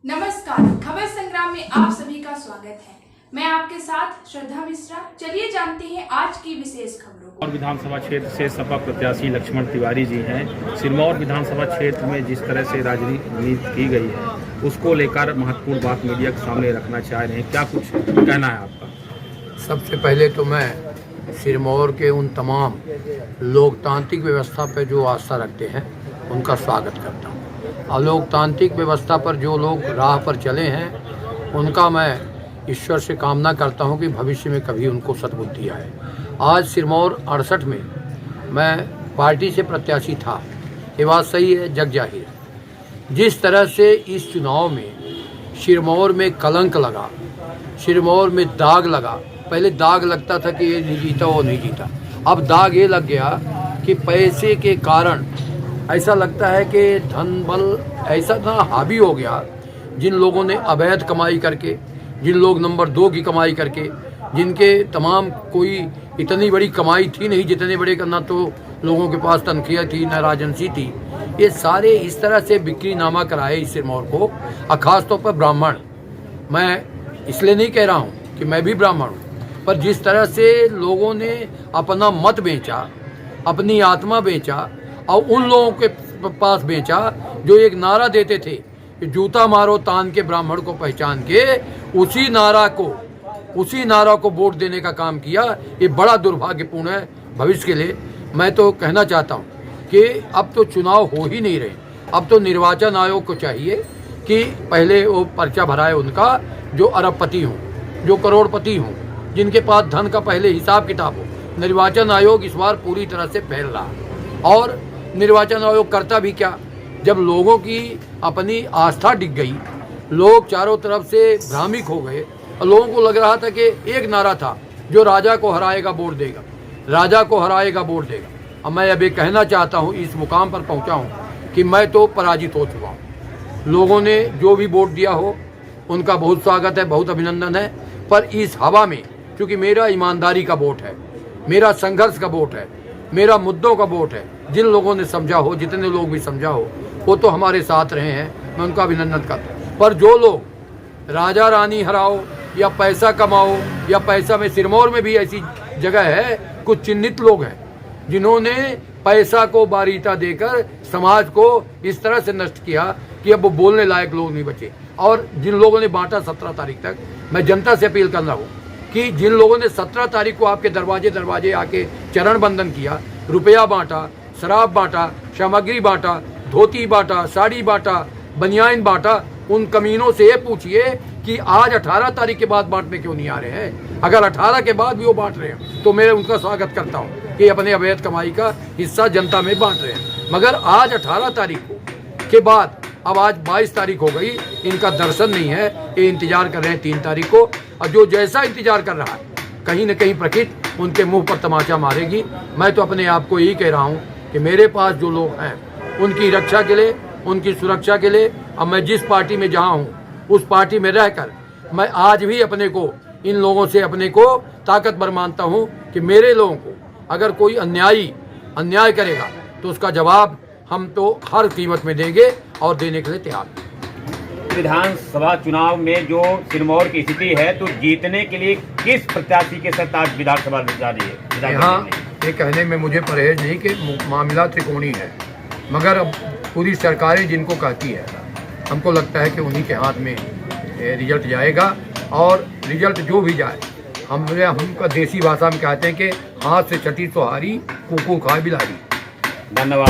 नमस्कार, खबर संग्राम में आप सभी का स्वागत है। मैं आपके साथ श्रद्धा मिश्रा। चलिए जानते हैं आज की विशेष खबरों को। और विधानसभा क्षेत्र से सपा प्रत्याशी लक्ष्मण तिवारी जी हैं। सिरमौर विधानसभा क्षेत्र में जिस तरह से राजनीति की गई है उसको लेकर महत्वपूर्ण बात मीडिया के सामने रखना चाह रहे हैं, क्या कुछ कहना है आपका? सबसे पहले तो मैं सिरमौर के उन तमाम लोकतांत्रिक व्यवस्था पर जो आस्था रखते हैं उनका स्वागत करता हूँ। और लोकतांत्रिक व्यवस्था पर जो लोग राह पर चले हैं उनका मैं ईश्वर से कामना करता हूँ कि भविष्य में कभी उनको सद्बुद्धि आए। आज सिरमौर 68 में मैं पार्टी से प्रत्याशी था, ये बात सही है, जग जाहिर। जिस तरह से इस चुनाव में सिरमौर में कलंक लगा, सिरमौर में दाग लगा। पहले दाग लगता था कि ये नहीं जीता, वो नहीं जीता। अब दाग ये लग गया कि पैसे के कारण ऐसा लगता है कि धन बल ऐसा ना हावी हो गया। जिन लोगों ने अवैध कमाई करके, जिन लोग नंबर 2 की कमाई करके, जिनके तमाम कोई इतनी बड़ी कमाई थी नहीं, जितने बड़े करना तो लोगों के पास तनख्वाह थी न राजंसी थी, ये सारे इस तरह से बिक्री नामा कराए इस सिरमौर को। और ख़ासतौर पर ब्राह्मण, मैं इसलिए नहीं कह रहा हूँ कि मैं भी ब्राह्मण हूँ, पर जिस तरह से लोगों ने अपना मत बेचा, अपनी आत्मा बेचा और उन लोगों के पास बेचा जो एक नारा देते थे कि जूता मारो तान के ब्राह्मण को पहचान के, उसी नारा को वोट देने का काम किया। ये बड़ा दुर्भाग्यपूर्ण है भविष्य के लिए। मैं तो कहना चाहता हूँ कि अब तो चुनाव हो ही नहीं रहे। अब तो निर्वाचन आयोग को चाहिए कि पहले वो पर्चा भराए उनका जो अरबपति हों, जो करोड़पति हों, जिनके पास धन का पहले हिसाब किताब हो। निर्वाचन आयोग इस बार पूरी तरह से फैल रहा। और निर्वाचन आयोग करता भी क्या, जब लोगों की अपनी आस्था डिग गई, लोग चारों तरफ से भ्रामिक हो गए और लोगों को लग रहा था कि एक नारा था जो राजा को हराएगा वोट देगा, राजा को हराएगा वोट देगा। अब मैं अभी कहना चाहता हूँ, इस मुकाम पर पहुँचा हूँ कि मैं तो पराजित हो चुका हूँ। लोगों ने जो भी वोट दिया हो उनका बहुत स्वागत है, बहुत अभिनंदन है। पर इस हवा में, क्योंकि मेरा ईमानदारी का वोट है, मेरा संघर्ष का वोट है, मेरा मुद्दों का वोट है, जिन लोगों ने समझा हो, जितने लोग भी समझा हो, वो तो हमारे साथ रहे हैं, मैं उनका अभिनंदन करता हूँ। पर जो लोग राजा रानी हराओ या पैसा कमाओ या पैसा में, सिरमौर में भी ऐसी जगह है, कुछ चिन्हित लोग हैं जिन्होंने पैसा को बारीता देकर समाज को इस तरह से नष्ट किया कि अब वो बोलने लायक लोग नहीं बचे। और जिन लोगों ने बांटा 17 तारीख तक, मैं जनता से अपील कर रहा हूँ कि जिन लोगों ने 17 तारीख को आपके दरवाजे आके चरण बंदन किया, रुपया बांटा, शराब बांटा, सामग्री बांटा, धोती बांटा, साड़ी बांटा, बनियान बांटा, उन कमीनों से ये पूछिए कि आज 18 तारीख के बाद बांटने क्यों नहीं आ रहे हैं। अगर 18 के बाद भी वो बांट रहे हैं तो मैं उनका स्वागत करता हूँ कि अपने अवैध कमाई का हिस्सा जनता में बांट रहे हैं। मगर आज 18 तारीख के बाद, अब आज 22 तारीख हो गई, इनका दर्शन नहीं है। ये इंतजार कर रहे हैं 3 तारीख को, और जो जैसा इंतजार कर रहा है कहीं न कहीं प्रकृति उनके मुंह पर तमाचा मारेगी। मैं तो अपने आप को यही कह रहा हूँ कि मेरे पास जो लोग हैं उनकी रक्षा के लिए, उनकी सुरक्षा के लिए, अब मैं जिस पार्टी में जहाँ हूँ उस पार्टी में रहकर मैं आज भी अपने को, इन लोगों से अपने को ताकतवर मानता हूँ कि मेरे लोगों को अगर कोई अन्याय करेगा तो उसका जवाब हम तो हर कीमत में देंगे और देने के लिए तैयार हैं। विधानसभा चुनाव में जो सिरमौर की स्थिति है, तो जीतने के लिए किस प्रत्याशी के साथ आज विधानसभा जा रही है? यहाँ ये कहने में मुझे परहेज नहीं कि मामला त्रिकोणीय है, मगर अब पूरी सरकारें जिनको कहती है, हमको लगता है कि उन्हीं के हाथ में रिजल्ट जाएगा। और रिजल्ट जो भी जाए, हमका देसी भाषा में कहते हैं कि हाथ से छठी सुहारी, कुकू खा बिलारी। धन्यवाद।